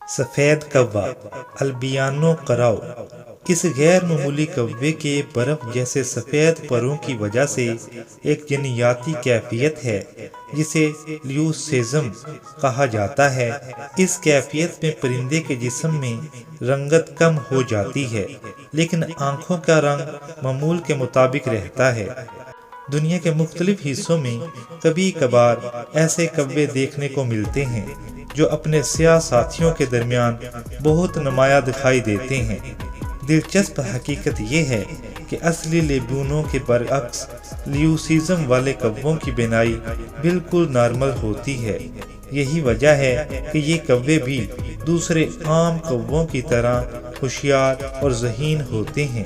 سفید کوا البیانو کراؤ۔ اس غیر معمولی کوے کے برف جیسے سفید پروں کی وجہ سے ایک جنیاتی کیفیت ہے جسے لیوسیزم کہا جاتا ہے۔ اس کیفیت میں پرندے کے جسم میں رنگت کم ہو جاتی ہے لیکن آنکھوں کا رنگ معمول کے مطابق رہتا ہے۔ دنیا کے مختلف حصوں میں کبھی کبھار ایسے کوے دیکھنے کو ملتے ہیں جو اپنے سیاہ ساتھیوں کے درمیان بہت نمایاں دکھائی دیتے ہیں۔ دلچسپ حقیقت یہ ہے کہ اصلی لیبیونوں کے برعکس لیوسیزم والے کووں کی بینائی بالکل نارمل ہوتی ہے۔ یہی وجہ ہے کہ یہ کوے بھی دوسرے عام کووں کی طرح ہوشیار اور ذہین ہوتے ہیں۔